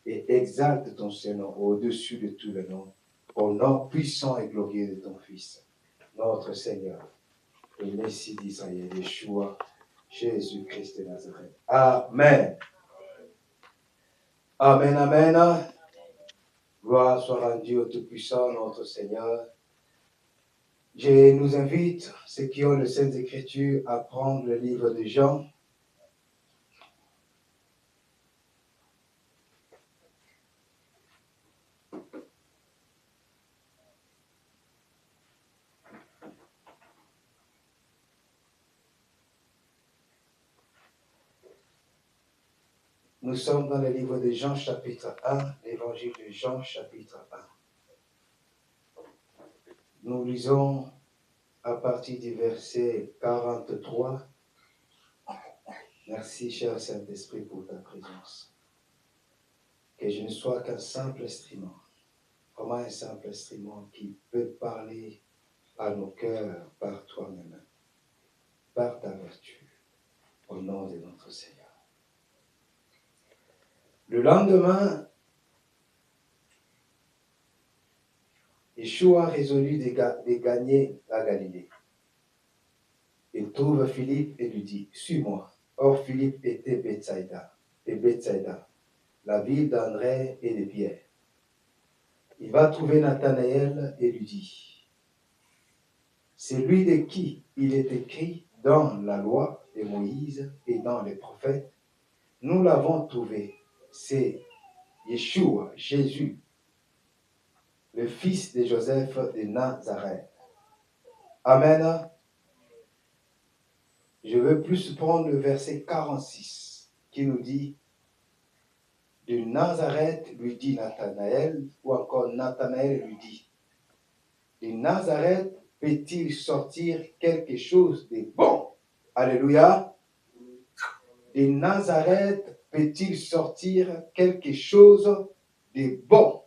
et exalte ton Saint-Nom au-dessus de tout le nom, au nom puissant et glorieux de ton Fils, notre Seigneur et Messie d'Israël, Yeshua, Jésus-Christ de Nazareth. Amen. Amen, amen. Gloire soit rendue au Tout-Puissant, notre Seigneur. Je nous invite, ceux qui ont les Saintes Écritures, à prendre le livre de Jean. Nous sommes dans le livre de Jean, chapitre 1, l'évangile de Jean, chapitre 1. Nous lisons à partir du verset 43. Merci, cher Saint-Esprit, pour ta présence. Que je ne sois qu'un simple instrument, vraiment un simple instrument qui peut parler à nos cœurs par toi-même, par ta vertu, au nom de notre Seigneur. Le lendemain, Yeshua résolut de gagner la Galilée. Il trouve Philippe et lui dit, « Suis-moi. » Or, Philippe était Bethsaïda, la ville d'André et de Pierre. Il va trouver Nathanaël et lui dit, « C'est lui de qui il est écrit dans la loi de Moïse et dans les prophètes. Nous l'avons trouvé. C'est Yeshua, Jésus, le fils de Joseph de Nazareth. » Amen. Je veux plus prendre le verset 46 qui nous dit, « De Nazareth, lui dit Nathanaël, ou encore Nathanaël lui dit, « De Nazareth peut-il sortir quelque chose de bon? » Alléluia. De Nazareth peut-il sortir quelque chose de bon?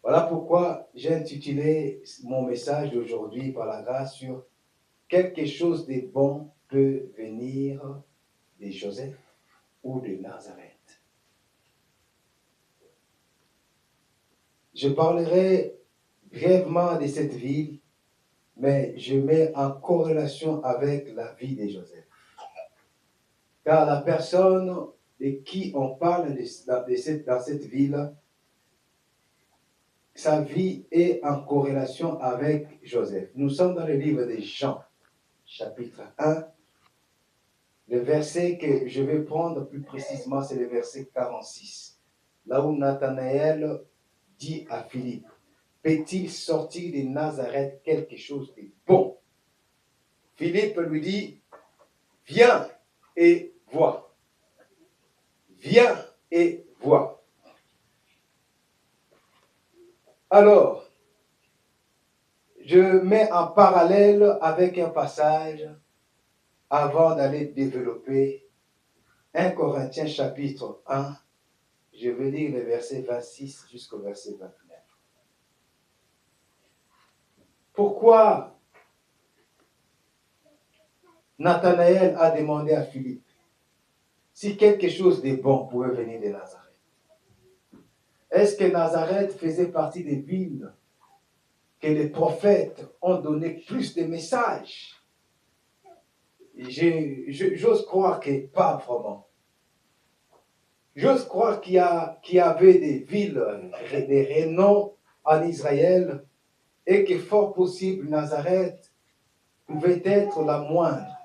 Voilà pourquoi j'ai intitulé mon message d'aujourd'hui par la grâce sur quelque chose de bon peut venir de Joseph ou de Nazareth. Je parlerai brièvement de cette ville, mais je mets en corrélation avec la vie de Joseph. Car la personne de qui on parle dans cette ville, sa vie est en corrélation avec Joseph. Nous sommes dans le livre de Jean, chapitre 1. Le verset que je vais prendre plus précisément, c'est le verset 46. Là où Nathanaël dit à Philippe, « Peut-il sortir de Nazareth quelque chose de bon? » Philippe lui dit, « Viens et vois. Viens et vois. » Alors, je mets en parallèle avec un passage avant d'aller développer 1 Corinthiens chapitre 1. Je vais lire le verset 26 jusqu'au verset 29. Pourquoi Nathanaël a demandé à Philippe si quelque chose de bon pouvait venir de Nazareth? Est-ce que Nazareth faisait partie des villes que les prophètes ont donné plus de messages? J'ose croire que pas vraiment. J'ose croire qu'il y avait des villes, des renoms en Israël, et que fort possible Nazareth pouvait être la moindre.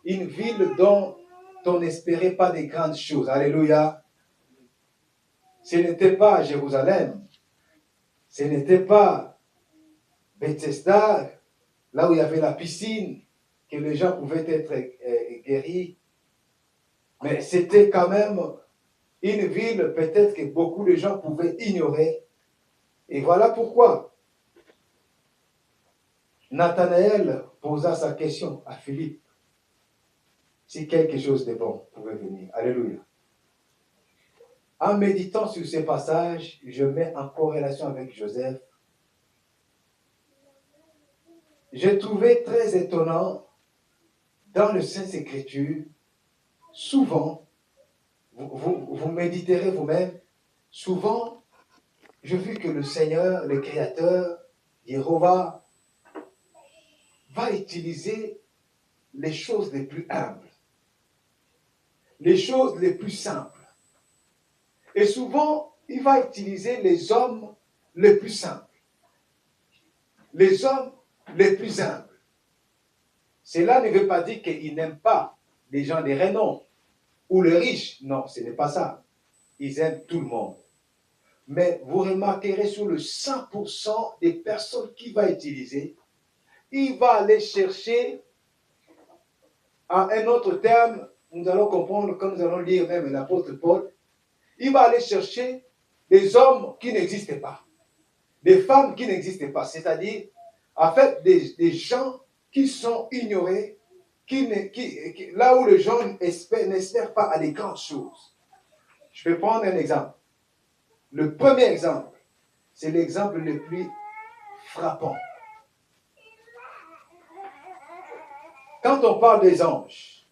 Une ville dont on n'espérait pas de grandes choses. Alléluia. Ce n'était pas Jérusalem. Ce n'était pas Bethesda, là où il y avait la piscine, que les gens pouvaient être guéris. Mais c'était quand même une ville peut-être que beaucoup de gens pouvaient ignorer. Et voilà pourquoi Nathanaël posa sa question à Philippe. Si quelque chose de bon pouvait venir. Alléluia. En méditant sur ces passages, je mets en corrélation avec Joseph. J'ai trouvé très étonnant dans le Saint-Écriture, souvent, vous méditerez vous-même. Souvent, j'ai vu que le Seigneur, le Créateur, Jéhovah, va utiliser les choses les plus humbles, les choses les plus simples. Et souvent, il va utiliser les hommes les plus simples, les hommes les plus humbles. Cela ne veut pas dire qu'il n'aime pas les gens de renom ou les riches. Non, ce n'est pas ça. Ils aiment tout le monde. Mais vous remarquerez sur le 100% des personnes qu'il va utiliser, il va aller chercher, en un autre terme, nous allons comprendre, comme nous allons lire même l'apôtre Paul, il va aller chercher des hommes qui n'existent pas, des femmes qui n'existent pas, c'est-à-dire, en fait, des gens qui sont ignorés, là où les gens n'espèrent pas à des grandes choses. Je vais prendre un exemple. Le premier exemple, c'est l'exemple le plus frappant. Quand on parle des anges,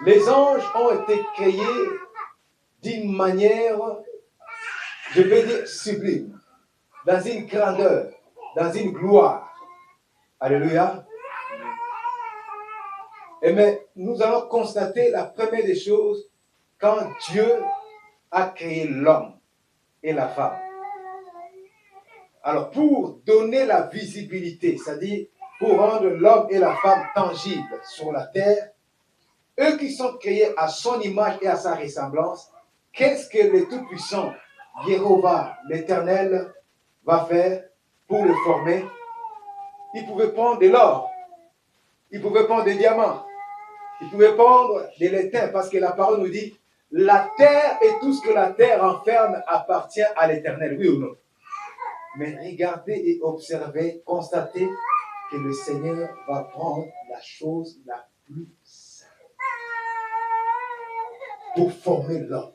les anges ont été créés d'une manière, je vais dire, sublime, dans une grandeur, dans une gloire. Alléluia. Et mais nous allons constater la première des choses quand Dieu a créé l'homme et la femme. Alors, pour donner la visibilité, c'est-à-dire pour rendre l'homme et la femme tangibles sur la terre, eux qui sont créés à son image et à sa ressemblance, qu'est-ce que le Tout-Puissant, Jéhovah, l'Éternel, va faire pour le former? Il pouvait prendre de l'or, il pouvait prendre des diamants, il pouvait prendre de l'étain, parce que la parole nous dit, la terre et tout ce que la terre enferme appartient à l'Éternel, oui ou non? Mais regardez et observez, constatez que le Seigneur va prendre la chose la plus simple pour former l'homme.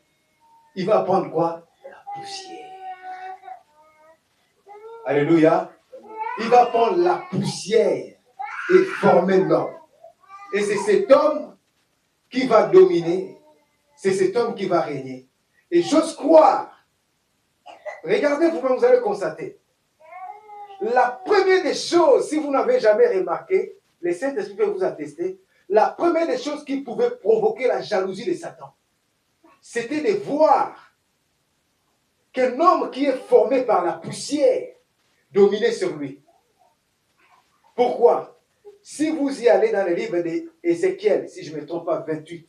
Il va prendre quoi? La poussière. Alléluia. Il va prendre la poussière et former l'homme. Et c'est cet homme qui va dominer, c'est cet homme qui va régner. Et j'ose croire, regardez vous-même, vous allez constater, la première des choses, si vous n'avez jamais remarqué, les Saint-Esprit peuvent vous attester, la première des choses qui pouvait provoquer la jalousie de Satan, c'était de voir qu'un homme qui est formé par la poussière dominait sur lui. Pourquoi? Si vous y allez dans le livre d'Ézéchiel, si je ne me trompe pas, 28,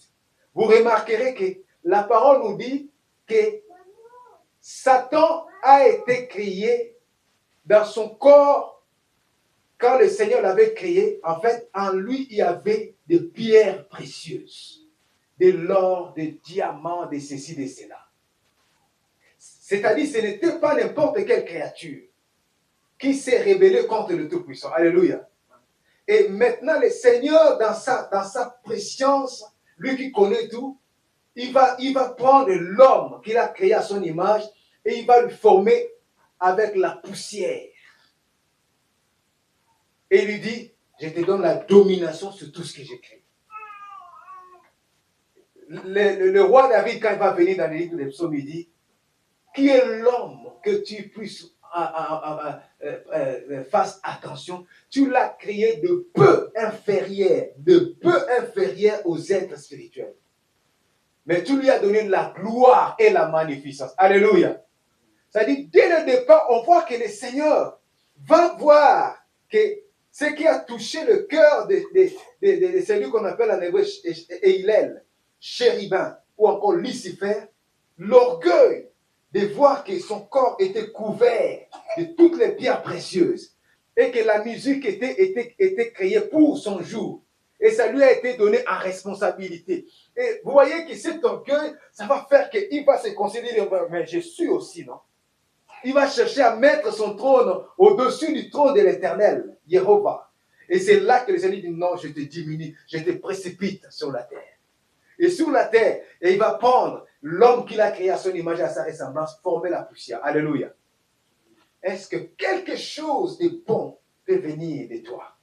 vous remarquerez que la parole nous dit que Satan a été créé dans son corps. Quand le Seigneur l'avait créé, en fait, en lui, il y avait des pierres précieuses, de l'or, des diamants, de ceci, de cela. C'est-à-dire, ce n'était pas n'importe quelle créature qui s'est rébellée contre le Tout-Puissant. Alléluia. Et maintenant, le Seigneur, dans sa préscience, lui qui connaît tout, il va prendre l'homme qu'il a créé à son image et il va le former avec la poussière. Et il lui dit, je te donne la domination sur tout ce que j'ai créé. Le roi David, quand il va venir dans le livre des psaumes, il dit, qui est l'homme que tu puisses fasse attention, tu l'as créé de peu inférieur aux êtres spirituels. Mais tu lui as donné la gloire et la magnificence. Alléluia. C'est-à-dire, dès le départ, on voit que le Seigneur va voir que ce qui a touché le cœur de celui qu'on appelle en hébreu Hillel, Chérubin, ou encore Lucifer, l'orgueil de voir que son corps était couvert de toutes les pierres précieuses et que la musique était créée pour son jour. Et ça lui a été donné en responsabilité. Et vous voyez que cet orgueil, ça va faire qu'il va se considérer, mais je suis aussi, non? Il va chercher à mettre son trône au-dessus du trône de l'Éternel, Jéhovah. Et c'est là que le Seigneur dit, non, je te diminue, je te précipite sur la terre. Et sur la terre, et il va prendre l'homme qu'il a créé à son image et à sa ressemblance, former la poussière. Alléluia. Est-ce que quelque chose de bon peut venir de toi?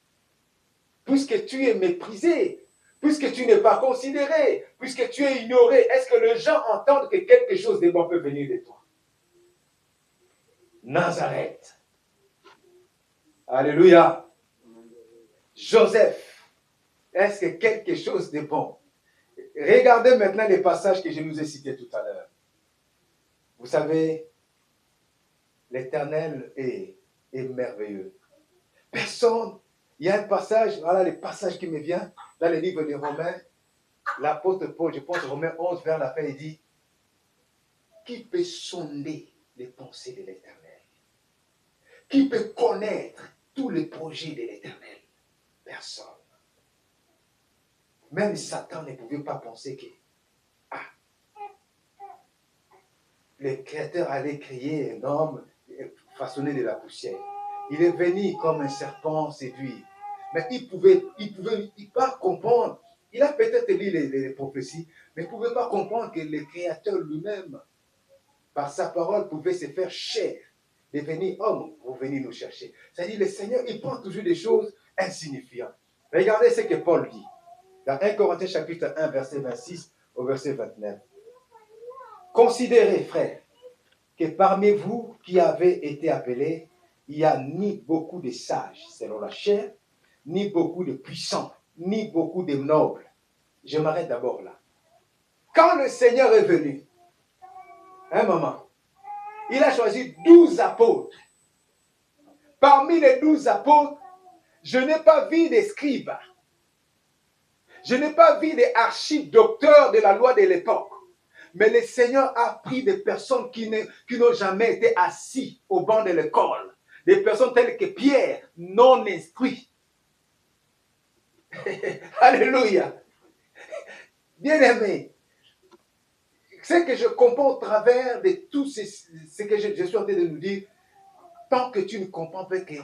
Puisque tu es méprisé, puisque tu n'es pas considéré, puisque tu es ignoré, est-ce que les gens entendent que quelque chose de bon peut venir de toi? Nazareth. Alléluia. Joseph. Est-ce que quelque chose de bon? Regardez maintenant les passages que je nous ai cités tout à l'heure. Vous savez, l'Éternel est merveilleux. Personne, il y a un passage, voilà les passages qui me viennent dans le livre des Romains, l'apôtre Paul, je pense Romains 11 vers la fin, il dit, qui peut sonder les pensées de l'Éternel? Qui peut connaître tous les projets de l'Éternel? Personne. Même Satan ne pouvait pas penser que le Créateur allait créer un homme façonné de la poussière. Il est venu comme un serpent séduit. Mais il pouvait pas comprendre. Il a peut-être lu les prophéties, mais il ne pouvait pas comprendre que le Créateur lui-même, par sa parole, pouvait se faire chair, devenir homme pour venir nous chercher. C'est-à-dire, le Seigneur, il prend toujours des choses insignifiantes. Regardez ce que Paul dit. Dans 1 Corinthiens chapitre 1, verset 26 au verset 29. Considérez, frères, que parmi vous qui avez été appelés, il n'y a ni beaucoup de sages selon la chair, ni beaucoup de puissants, ni beaucoup de nobles. Je m'arrête d'abord là. Quand le Seigneur est venu, un moment, il a choisi 12 apôtres. Parmi les 12 apôtres, je n'ai pas vu des scribes. Je n'ai pas vu des archidocteurs de la loi de l'époque. Mais le Seigneur a pris des personnes qui n'ont jamais été assis au banc de l'école. Des personnes telles que Pierre, non instruit. Alléluia. Bien-aimé, ce que je comprends au travers de tout ce que je suis en train de nous dire, tant que tu ne comprends pas que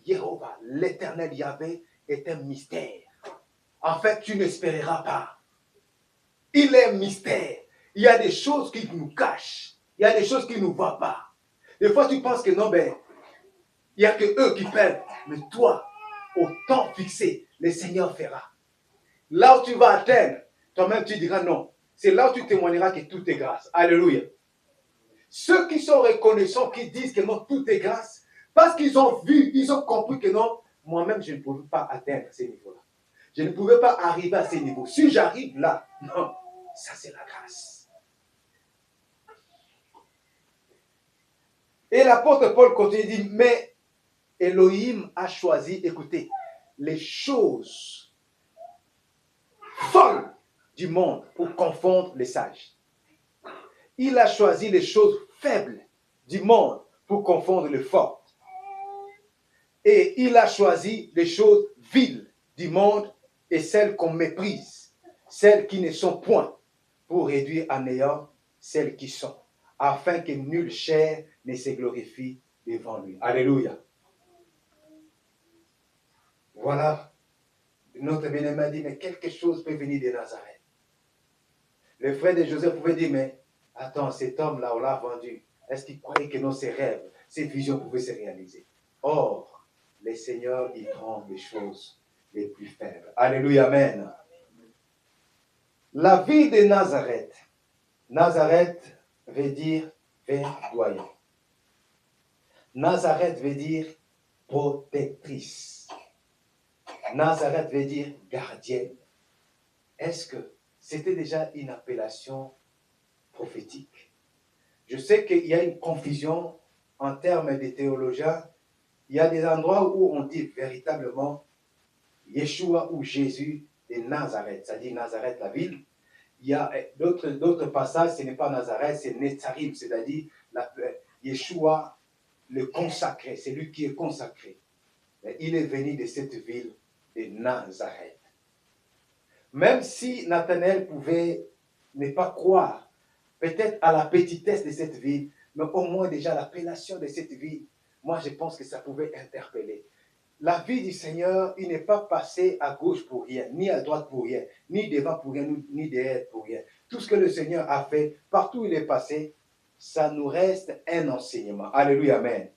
Jéhovah, l'Éternel Yahvé, est un mystère, en fait, tu n'espéreras pas. Il est un mystère. Il y a des choses qui nous cachent. Il y a des choses qui ne nous voient pas. Des fois, tu penses que non, ben, il n'y a que eux qui perdent. Mais toi, au temps fixé, le Seigneur fera. Là où tu vas atteindre, toi-même tu diras non. C'est là où tu témoigneras que tout est grâce. Alléluia. Ceux qui sont reconnaissants, qui disent que non, tout est grâce, parce qu'ils ont vu, ils ont compris que non, moi-même, je ne pouvais pas atteindre ces niveaux-là. Je ne pouvais pas arriver à ces niveaux. Si j'arrive là, non, ça c'est la grâce. Et l'apôtre Paul continue, il dit, mais Elohim a choisi, écoutez, les choses folles du monde pour confondre les sages. Il a choisi les choses faibles du monde pour confondre les fortes. Et il a choisi les choses viles du monde et celles qu'on méprise, celles qui ne sont point, pour réduire à néant celles qui sont, afin que nulle chair ne se glorifie devant lui. Alléluia. Voilà. Notre bien-aimé a dit, mais quelque chose peut venir de Nazareth. Le frère de Joseph pouvait dire, mais attends, cet homme-là, on l'a vendu. Est-ce qu'il croyait que non, ses rêves, ses visions pouvaient se réaliser? Or, le Seigneur, il prend les choses les plus faibles. Alléluia, amen. La ville de Nazareth. Nazareth veut dire verdoyant. Nazareth veut dire protectrice. Nazareth veut dire gardienne. Est-ce que c'était déjà une appellation prophétique? Je sais qu'il y a une confusion en termes de théologiens. Il y a des endroits où on dit véritablement Yeshua ou Jésus de Nazareth, c'est-à-dire Nazareth, la ville. Il y a d'autres passages, ce n'est pas Nazareth, c'est Netzarim, c'est-à-dire Yeshua, le consacré, c'est lui qui est consacré. Il est venu de cette ville de Nazareth. Même si Nathanaël pouvait ne pas croire, peut-être à la petitesse de cette ville, mais au moins déjà l'appellation de cette ville, moi je pense que ça pouvait interpeller. La vie du Seigneur, il n'est pas passé à gauche pour rien, ni à droite pour rien, ni devant pour rien, ni derrière pour rien. Tout ce que le Seigneur a fait, partout où il est passé, ça nous reste un enseignement. Alléluia, amen.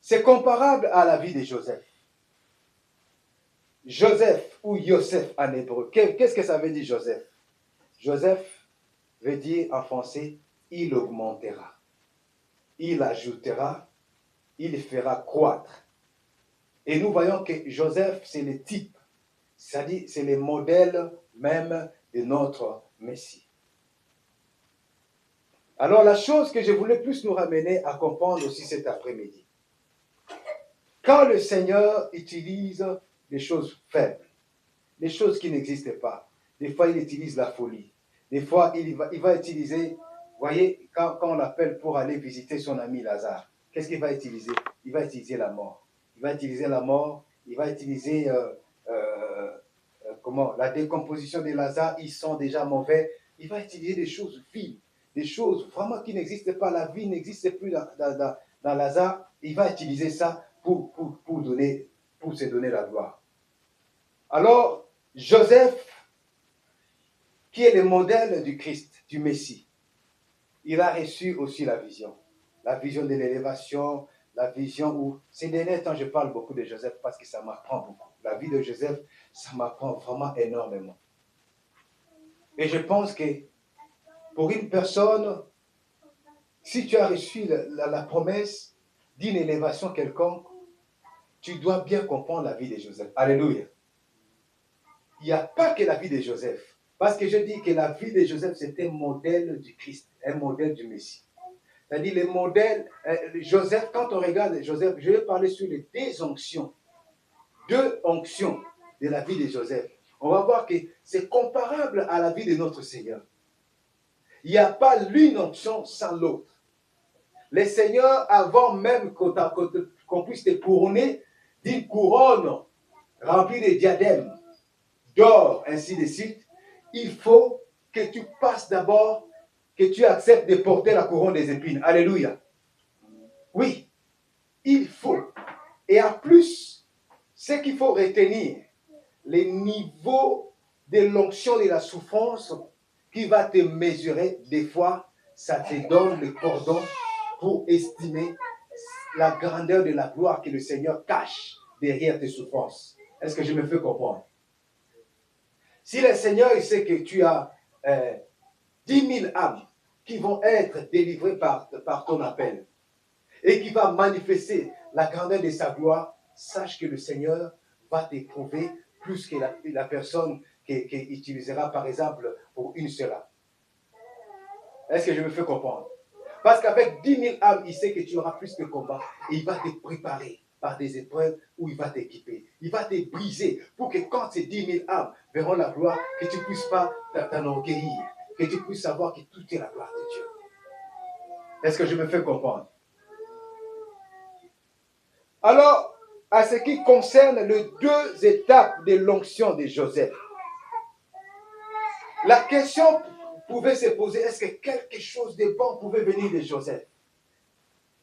C'est comparable à la vie de Joseph. Joseph ou Yosef en hébreu, qu'est-ce que ça veut dire Joseph? Joseph veut dire en français, il augmentera, il ajoutera, il fera croître. Et nous voyons que Joseph, c'est le type, c'est-à-dire c'est le modèle même de notre Messie. Alors la chose que je voulais plus nous ramener à comprendre aussi cet après-midi, quand le Seigneur utilise des choses faibles, des choses qui n'existent pas, des fois il utilise la folie, des fois il va utiliser, vous voyez, quand on l'appelle pour aller visiter son ami Lazare, qu'est-ce qu'il va utiliser? Il va utiliser la mort. Il va utiliser la mort, il va utiliser la décomposition de Lazare, ils sont déjà mauvais. Il va utiliser des choses viles, des choses vraiment qui n'existent pas. La vie n'existe plus dans Lazare. Il va utiliser ça pour se donner la gloire. Alors, Joseph, qui est le modèle du Christ, du Messie, il a reçu aussi la vision de l'élévation, la vision où, ces derniers temps, je parle beaucoup de Joseph parce que ça m'apprend beaucoup. La vie de Joseph, ça m'apprend vraiment énormément. Et je pense que pour une personne, si tu as reçu la promesse d'une élévation quelconque, tu dois bien comprendre la vie de Joseph. Alléluia. Il n'y a pas que la vie de Joseph. Parce que je dis que la vie de Joseph, c'est un modèle du Christ, un modèle du Messie. C'est-à-dire le modèle, Joseph, quand on regarde Joseph, je vais parler sur les deux onctions de la vie de Joseph. On va voir que c'est comparable à la vie de notre Seigneur. Il n'y a pas l'une onction sans l'autre. Le Seigneur, avant même qu'on puisse te couronner d'une couronne remplie de diadèmes, d'or, ainsi de suite, il faut que tu passes d'abord, que tu acceptes de porter la couronne des épines. Alléluia. Oui, il faut. Et en plus, ce qu'il faut retenir, les niveaux de l'onction de la souffrance qui va te mesurer, des fois, ça te donne le cordon pour estimer la grandeur de la gloire que le Seigneur cache derrière tes souffrances. Est-ce que je me fais comprendre? Si le Seigneur il sait que tu as 10 000 âmes qui vont être délivrées par ton appel et qui va manifester la grandeur de sa gloire, sache que le Seigneur va t'éprouver plus que la personne qui utilisera par exemple pour une seule âme. Est-ce que je me fais comprendre? Parce qu'avec 10 000 âmes, il sait que tu auras plus de combats et il va te préparer par des épreuves où il va t'équiper. Il va te briser pour que quand ces 10 000 âmes verront la gloire, que tu ne puisses pas t'enorgueillir, que tu puisses savoir que tout est la gloire de Dieu. Est-ce que je me fais comprendre? Alors, à ce qui concerne les deux étapes de l'onction de Joseph, la question pouvait se poser, est-ce que quelque chose de bon pouvait venir de Joseph?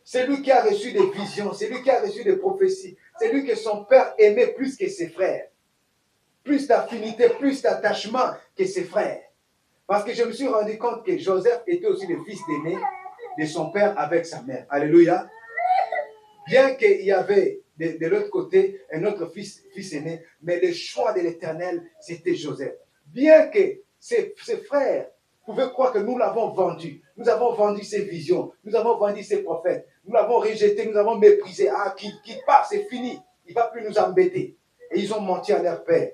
C'est lui qui a reçu des visions, c'est lui qui a reçu des prophéties, c'est lui que son père aimait plus que ses frères. Plus d'affinité, plus d'attachement que ses frères. Parce que je me suis rendu compte que Joseph était aussi le fils d'aîné de son père avec sa mère. Alléluia. Bien qu'il y avait de l'autre côté un autre fils aîné, mais le choix de l'Éternel, c'était Joseph. Bien que ses frères pouvaient croire que nous l'avons vendu, nous avons vendu ses visions, nous avons vendu ses prophètes, nous l'avons rejeté, nous l'avons méprisé. Ah, qu'il part, c'est fini, il ne va plus nous embêter. Et ils ont menti à leur père.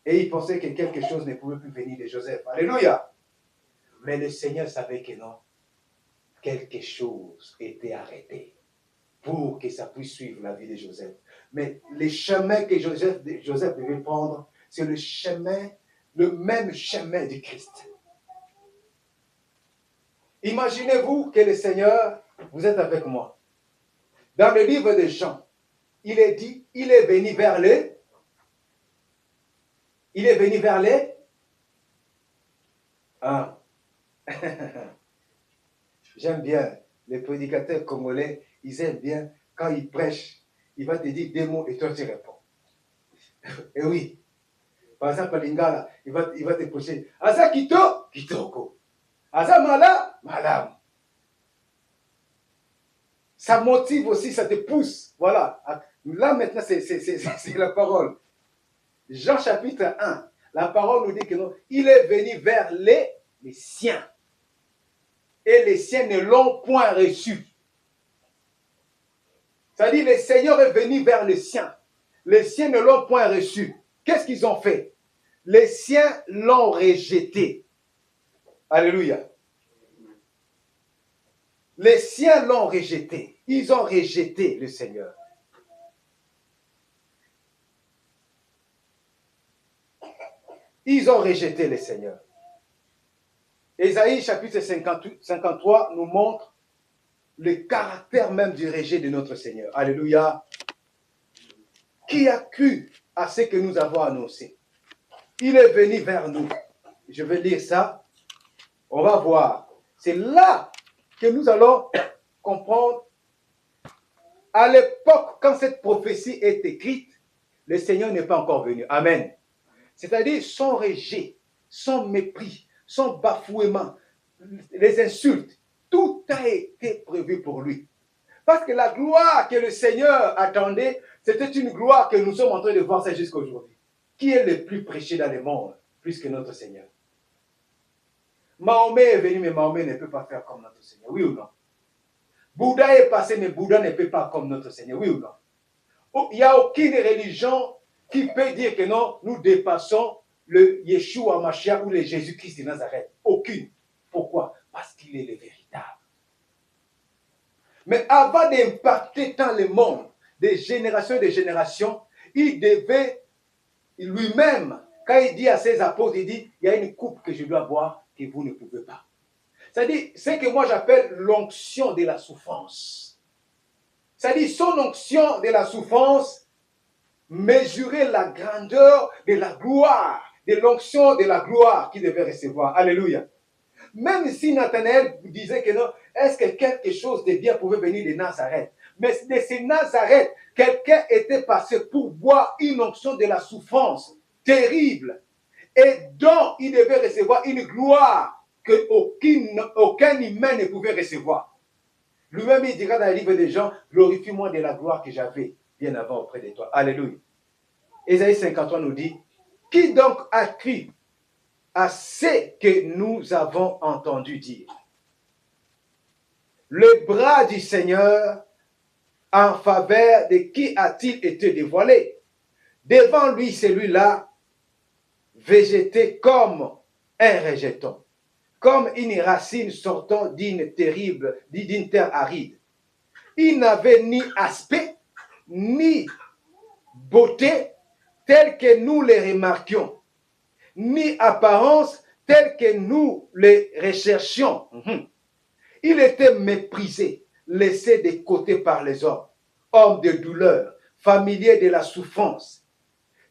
Et ils pensaient que quelque chose ne pouvait plus venir de Joseph. Alléluia. Mais le Seigneur savait que non. Quelque chose était arrêté pour que ça puisse suivre la vie de Joseph. Mais le chemin que Joseph devait prendre, c'est le même chemin du Christ. Imaginez-vous que le Seigneur, vous êtes avec moi. Dans le livre de Jean, il est dit, il est venu vers les. Ah. J'aime bien les prédicateurs congolais, ils aiment bien quand ils prêchent, il va te dire des mots et toi tu réponds. Et oui, par exemple, Lingala, il va te prêcher. Asa kito, kitoko. Asa mala, malam. Ça motive aussi, ça te pousse. Voilà. Là maintenant, c'est la parole. Jean chapitre 1, la parole nous dit que non, il est venu vers les siens. Et les siens ne l'ont point reçu. C'est-à-dire, le Seigneur est venu vers les siens. Les siens ne l'ont point reçu. Qu'est-ce qu'ils ont fait? Les siens l'ont rejeté. Alléluia. Les siens l'ont rejeté. Ils ont rejeté le Seigneur. Ils ont rejeté le Seigneur. Ésaïe chapitre 53 nous montre le caractère même du rejet de notre Seigneur. Alléluia. Qui a cru à ce que nous avons annoncé? Il est venu vers nous. Je vais lire ça. On va voir. C'est là que nous allons comprendre. À l'époque, quand cette prophétie est écrite, le Seigneur n'est pas encore venu. Amen. C'est-à-dire son rejet, son mépris, son bafouement, les insultes, tout a été prévu pour lui. Parce que la gloire que le Seigneur attendait, c'était une gloire que nous sommes en train de voir ça jusqu'à aujourd'hui. Qui est le plus prêché dans le monde, plus que notre Seigneur? Mahomet est venu, mais Mahomet ne peut pas faire comme notre Seigneur, oui ou non? Bouddha est passé, mais Bouddha ne peut pas comme notre Seigneur, oui ou non? Il n'y a aucune religion qui peut dire que non, nous dépassons le Yeshua Mashiach ou le Jésus-Christ de Nazareth. Aucune. Pourquoi? Parce qu'il est le véritable. Mais avant d'impacter tant le monde, des générations et des générations, il devait lui-même, quand il dit à ses apôtres, il dit, il y a une coupe que je dois boire que vous ne pouvez pas. C'est-à-dire, c'est que moi j'appelle l'onction de la souffrance. C'est-à-dire, son onction de la souffrance mesurait la grandeur de la gloire, de l'onction de la gloire qu'il devait recevoir. Alléluia. Même si Nathanaël disait que non, est-ce que quelque chose de bien pouvait venir de Nazareth? Mais de ces Nazareth, quelqu'un était passé pour boire une onction de la souffrance terrible et dont il devait recevoir une gloire que aucun humain ne pouvait recevoir. Lui-même, il dira dans le livre des gens, glorifie-moi de la gloire que j'avais bien avant auprès de toi. Alléluia. Ésaïe 53 nous dit, qui donc a cru à ce que nous avons entendu dire? Le bras du Seigneur en faveur de qui a-t-il été dévoilé? Devant lui, celui-là végétait comme un rejeton, comme une racine sortant d'une terre aride. Il n'avait ni aspect, ni beauté, tel que nous les remarquions, ni apparence, telle que nous les recherchions. Il était méprisé, laissé de côté par les hommes, homme de douleur, familier de la souffrance,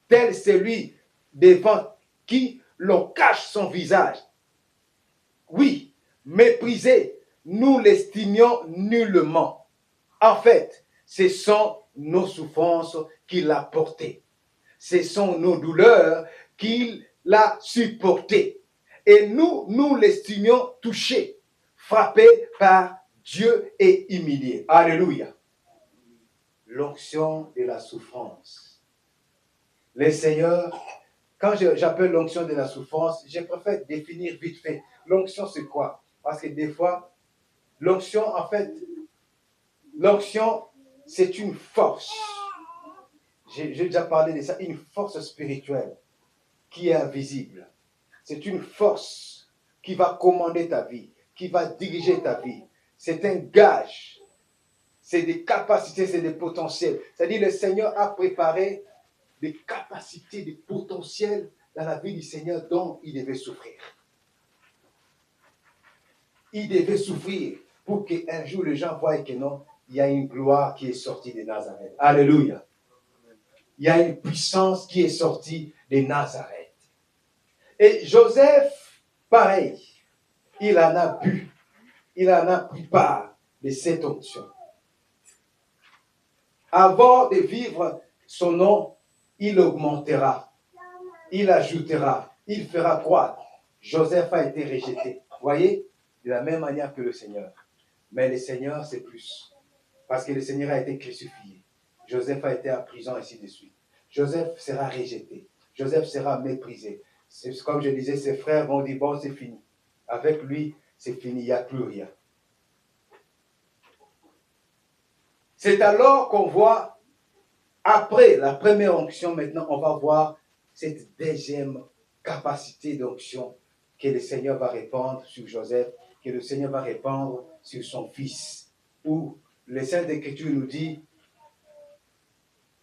tel celui devant qui l'on cache son visage. Oui, méprisé, nous l'estimions nullement. En fait, ce sont nos souffrances qu'il a portées. Ce sont nos douleurs qu'il a supportées. Et nous l'estimions touché, frappé par Dieu et humilié. Alléluia. L'onction de la souffrance. Le Seigneur, quand j'appelle l'onction de la souffrance, je préfère définir vite fait. L'onction, c'est quoi? Parce que des fois, l'onction, en fait, l'onction, c'est une force. J'ai déjà parlé de ça, une force spirituelle qui est invisible. C'est une force qui va commander ta vie, qui va diriger ta vie. C'est un gage. C'est des capacités, c'est des potentiels. C'est-à-dire le Seigneur a préparé des capacités, des potentiels dans la vie du Seigneur dont il devait souffrir. Il devait souffrir pour qu'un jour les gens voient que non, il y a une gloire qui est sortie de Nazareth. Alléluia. Il y a une puissance qui est sortie de Nazareth. Et Joseph, pareil, il en a bu, il en a pris part de cette onction. Avant de vivre son nom, il augmentera, il ajoutera, il fera croître. Joseph a été rejeté, vous voyez, de la même manière que le Seigneur. Mais le Seigneur, c'est plus. Parce que le Seigneur a été crucifié. Joseph a été en prison, ainsi de suite. Joseph sera rejeté. Joseph sera méprisé. C'est comme je disais, ses frères vont dire, bon, c'est fini. Avec lui, c'est fini, il n'y a plus rien. C'est alors qu'on voit, après la première onction, maintenant, on va voir cette deuxième capacité d'onction que le Seigneur va répandre sur Joseph, que le Seigneur va répandre sur son fils. Où le Saint Écriture nous dit,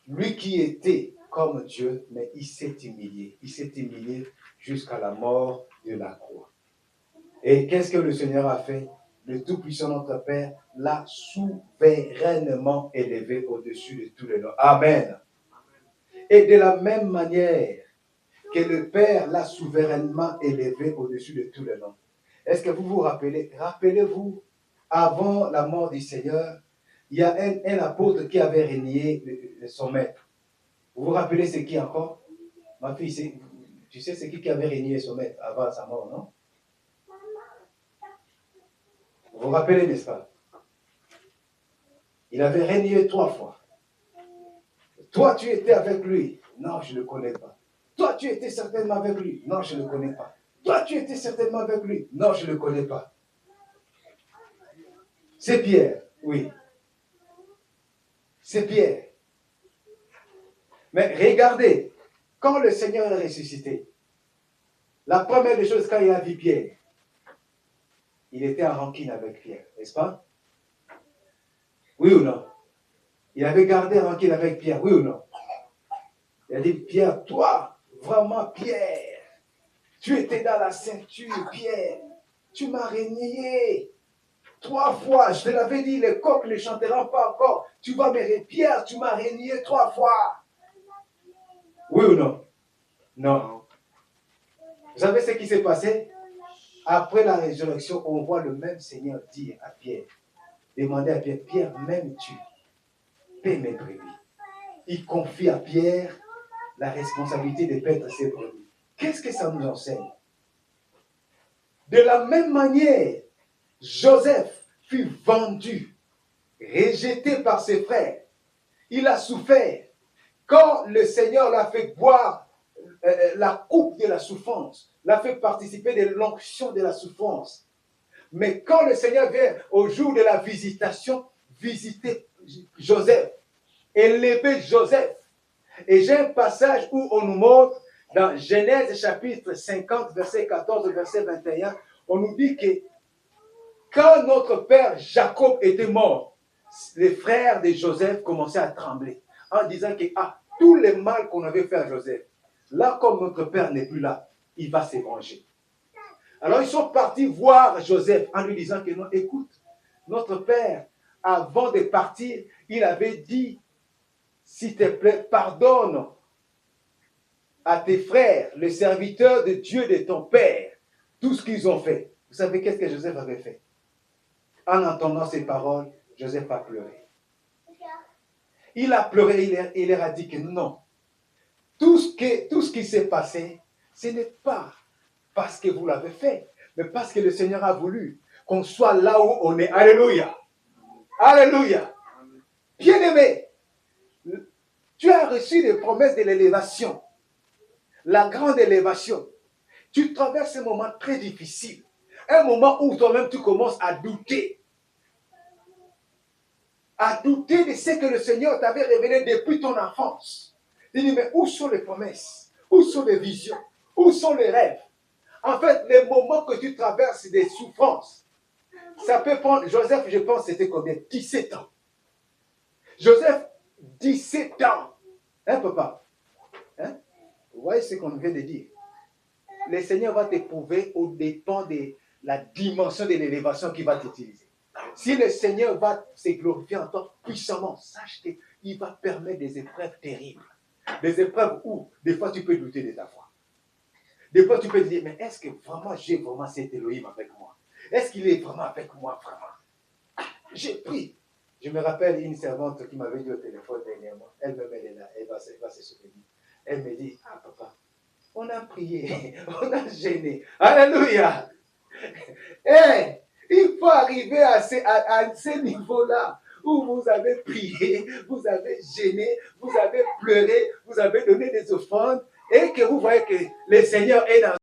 lui qui était comme Dieu, mais il s'est humilié. Il s'est humilié jusqu'à la mort de la croix. Et qu'est-ce que le Seigneur a fait? Le Tout-Puissant, notre Père, l'a souverainement élevé au-dessus de tous les noms. Amen. Et de la même manière que le Père l'a souverainement élevé au-dessus de tous les noms. Est-ce que vous vous rappelez? Rappelez-vous, avant la mort du Seigneur, il y a un apôtre qui avait renié son maître. Vous vous rappelez c'est qui encore? Ma fille, tu sais c'est qui avait renié son maître avant sa mort, non? Vous vous rappelez, n'est-ce pas? Il avait renié 3 fois. Toi, tu étais avec lui. Non, je ne le connais pas. Toi, tu étais certainement avec lui. Non, je ne le connais pas. Toi, tu étais certainement avec lui. Non, je ne le connais pas. C'est Pierre, oui. C'est Pierre. Mais regardez, quand le Seigneur est ressuscité, la première des choses, quand il a vu Pierre, il était en rancune avec Pierre, n'est-ce pas? Oui ou non? Il avait gardé rancune avec Pierre, oui ou non? Il a dit, Pierre, toi, vraiment Pierre, tu étais dans la ceinture, Pierre, tu m'as renié 3 fois, je te l'avais dit, les coqs ne chanteront pas encore, tu vas me renier, Pierre, tu m'as renié 3 fois. Oui ou non? Non. Vous savez ce qui s'est passé? Après la résurrection, on voit le même Seigneur dire à Pierre, demander à Pierre, Pierre, m'aimes-tu? Paie mes brebis. Il confie à Pierre la responsabilité de paître ses brebis. Qu'est-ce que ça nous enseigne? De la même manière, Joseph fut vendu, rejeté par ses frères. Il a souffert. Quand le Seigneur l'a fait boire la coupe de la souffrance, l'a fait participer de l'onction de la souffrance. Mais quand le Seigneur vient au jour de la visitation, visiter Joseph, élever Joseph. Et j'ai un passage où on nous montre dans Genèse chapitre 50, verset 14, verset 21, on nous dit que quand notre père Jacob était mort, les frères de Joseph commençaient à trembler en disant que tout le mal qu'on avait fait à Joseph, là comme notre père n'est plus là, il va se venger. Alors ils sont partis voir Joseph en lui disant que non, écoute, notre père, avant de partir, il avait dit, s'il te plaît, pardonne à tes frères, les serviteurs de Dieu de ton père, tout ce qu'ils ont fait. Vous savez qu'est-ce que Joseph avait fait? En entendant ces paroles, Joseph a pleuré. Il a pleuré, il leur a dit que non. Tout ce qui s'est passé, ce n'est pas parce que vous l'avez fait, mais parce que le Seigneur a voulu qu'on soit là où on est. Alléluia. Alléluia. Bien-aimé, tu as reçu les promesses de l'élévation, la grande élévation. Tu traverses un moment très difficile, un moment où toi-même tu commences à douter de ce que le Seigneur t'avait révélé depuis ton enfance. Tu dis, mais où sont les promesses? Où sont les visions? Où sont les rêves? En fait, les moments que tu traverses des souffrances, ça peut prendre, Joseph, je pense, c'était combien? 17 ans. Joseph, 17 ans. Hein, papa? Hein? Vous voyez ce qu'on vient de dire? Le Seigneur va t'éprouver au dépend de la dimension de l'élévation qu'il va t'utiliser. Si le Seigneur va se glorifier en toi puissamment, sache qu'il va permettre des épreuves terribles. Des épreuves où, des fois, tu peux douter de ta foi. Des fois, tu peux te dire, mais est-ce que vraiment j'ai vraiment cet Elohim avec moi? Est-ce qu'il est vraiment avec moi, vraiment? J'ai pris. Je me rappelle une servante qui m'avait dit au téléphone dernièrement, elle-même, elle est là, elle va se souvenir. Elle me dit, papa, on a prié, on a gêné. Alléluia. Hey, il faut arriver à ce niveau-là où vous avez prié, vous avez gêné, vous avez pleuré, vous avez donné des offrandes et que vous voyez que le Seigneur est dans